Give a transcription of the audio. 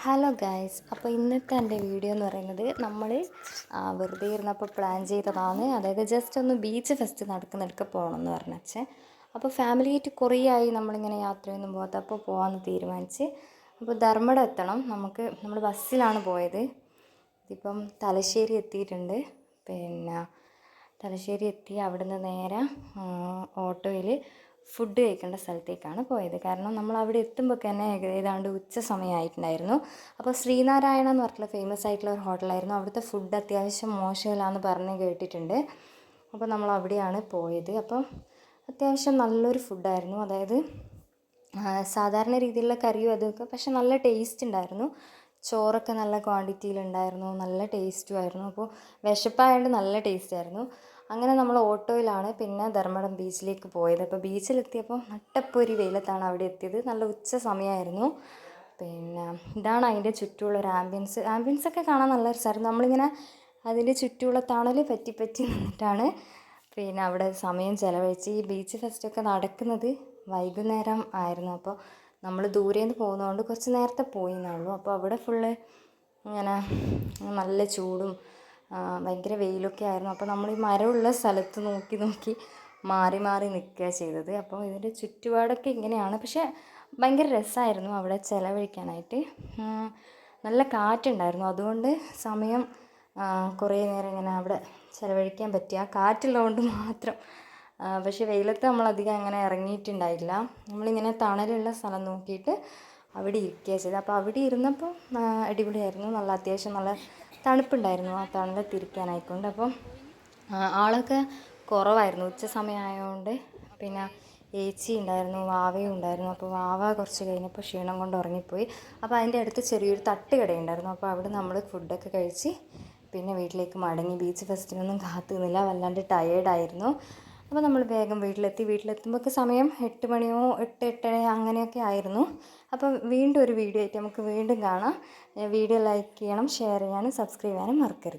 Hello guys, അപ്പോൾ ഇന്നത്തെ എൻ്റെ വീഡിയോ എന്ന് പറയുന്നത് നമ്മൾ വെറുതെ ഇരുന്നപ്പോൾ പ്ലാൻ ചെയ്തതാണ്. അതായത് ജസ്റ്റ് ഒന്ന് ബീച്ച് ഫെസ്റ്റ് നടക്കുന്നിടക്ക് പോകണമെന്ന് പറഞ്ഞേ. അപ്പോൾ ഫാമിലിയായിട്ട് കുറേ ആയി നമ്മളിങ്ങനെ യാത്രയൊന്നും പോകാത്ത, അപ്പോൾ പോകാമെന്ന് തീരുമാനിച്ച്. അപ്പോൾ ധർമ്മടം എത്തണം. നമ്മൾ ബസ്സിലാണ് പോയത്. ഇതിപ്പം തലശ്ശേരി എത്തിയിട്ടുണ്ട്. തലശ്ശേരി എത്തി അവിടുന്ന് നേരെ ഓട്ടോയിൽ ഫുഡ് കഴിക്കേണ്ട സ്ഥലത്തേക്കാണ് പോയത്. കാരണം നമ്മൾ അവിടെ എത്തുമ്പോൾ തന്നെ ഏതാണ്ട് ഉച്ച സമയമായിട്ടുണ്ടായിരുന്നു. അപ്പോൾ ശ്രീനാരായണ എന്ന് പറഞ്ഞിട്ടുള്ള ഫേമസ് ആയിട്ടുള്ള ഒരു ഹോട്ടലായിരുന്നു. അവിടുത്തെ ഫുഡ് അത്യാവശ്യം മോശമില്ലാന്ന് പറഞ്ഞ് കേട്ടിട്ടുണ്ട്. അപ്പോൾ നമ്മൾ അവിടെയാണ് പോയത്. അപ്പം അത്യാവശ്യം നല്ലൊരു ഫുഡായിരുന്നു. അതായത് സാധാരണ രീതിയിലുള്ള കറിയും അതൊക്കെ, പക്ഷെ നല്ല ടേസ്റ്റ് ഉണ്ടായിരുന്നു. ചോറൊക്കെ നല്ല ക്വാണ്ടിറ്റിയിലുണ്ടായിരുന്നു, നല്ല ടേസ്റ്റുമായിരുന്നു. അപ്പോൾ വിശപ്പായതുകൊണ്ട് നല്ല ടേസ്റ്റായിരുന്നു. അങ്ങനെ നമ്മൾ ഓട്ടോയിലാണ് പിന്നെ ധർമ്മടം ബീച്ചിലേക്ക് പോയത്. അപ്പോൾ ബീച്ചിലെത്തിയപ്പോൾ നട്ടപ്പൊരി വെയിലത്താണ് അവിടെ എത്തിയത്. നല്ല ഉച്ച സമയമായിരുന്നു. ഇതാണ് അതിൻ്റെ ചുറ്റുമുള്ളൊരു ആംബിയൻസൊക്കെ കാണാൻ നല്ല രസമായിരുന്നു. നമ്മളിങ്ങനെ അതിൻ്റെ ചുറ്റുമുള്ള തണൽ പറ്റി നിന്നിട്ടാണ് അവിടെ സമയം ചിലവഴിച്ച്. ഈ ബീച്ച് ഫെസ്റ്റൊക്കെ നടക്കുന്നത് വൈകുന്നേരം ആയിരുന്നു. അപ്പോൾ നമ്മൾ ദൂരേന്ന് പോകുന്നതുകൊണ്ട് കുറച്ച് നേരത്തെ പോയി എന്നുള്ളൂ. അപ്പോൾ അവിടെ ഫുള്ള് ഇങ്ങനെ നല്ല ചൂടും ഭയങ്കര വെയിലൊക്കെ ആയിരുന്നു. അപ്പോൾ നമ്മൾ ഈ മരമുള്ള സ്ഥലത്ത് നോക്കി മാറി നിൽക്കുക ചെയ്തത്. അപ്പോൾ ഇതിൻ്റെ ചുറ്റുപാടൊക്കെ ഇങ്ങനെയാണ്. പക്ഷേ ഭയങ്കര രസമായിരുന്നു അവിടെ ചിലവഴിക്കാനായിട്ട്. നല്ല കാറ്റുണ്ടായിരുന്നു. അതുകൊണ്ട് സമയം കുറേ നേരം ഇങ്ങനെ അവിടെ ചിലവഴിക്കാൻ പറ്റി, ആ കാറ്റുള്ളതുകൊണ്ട് മാത്രം. പക്ഷേ വെയിലത്ത് നമ്മളധികം അങ്ങനെ ഇറങ്ങിയിട്ടുണ്ടായില്ല. നമ്മളിങ്ങനെ തണലുള്ള സ്ഥലം നോക്കിയിട്ട് അവിടെ ഇരിക്കുക ചെയ്തത്. അപ്പോൾ അവിടെ ഇരുന്നപ്പോൾ അടിപൊളിയായിരുന്നു. നല്ല അത്യാവശ്യം നല്ല തണുപ്പുണ്ടായിരുന്നു ആ തണലത്തിരിക്കാനായിക്കൊണ്ട്. അപ്പം ആളൊക്കെ കുറവായിരുന്നു ഉച്ച സമയമായതുകൊണ്ട്. പിന്നെ ഏച്ചി ഉണ്ടായിരുന്നു, വാവയും ഉണ്ടായിരുന്നു. അപ്പോൾ വാവ കുറച്ച് കഴിഞ്ഞപ്പോൾ ക്ഷീണം കൊണ്ട് ഉറങ്ങിപ്പോയി. അപ്പോൾ അതിൻ്റെ അടുത്ത് ചെറിയൊരു തട്ടുകടയുണ്ടായിരുന്നു. അപ്പോൾ അവിടെ നമ്മൾ ഫുഡൊക്കെ കഴിച്ച് പിന്നെ വീട്ടിലേക്ക് മടങ്ങി. ബീച്ച് ഫെസ്റ്റിനൊന്നും കാത്തു നിന്നില്ല, വല്ലാണ്ട് ടയേർഡായിരുന്നു. അപ്പോൾ നമ്മൾ വേഗം വീട്ടിലെത്തുമ്പോഴൊക്കെ സമയം 8 മണിയോ 8:30 അങ്ങനെയൊക്കെ ആയിരുന്നു. അപ്പം വീണ്ടും ഒരു വീഡിയോ ആയിട്ട് നമുക്ക് വീണ്ടും കാണാം. വീഡിയോ ലൈക്ക് ചെയ്യണം, ഷെയർ ചെയ്യാനും സബ്സ്ക്രൈബ് ചെയ്യാനും മറക്കരുത്.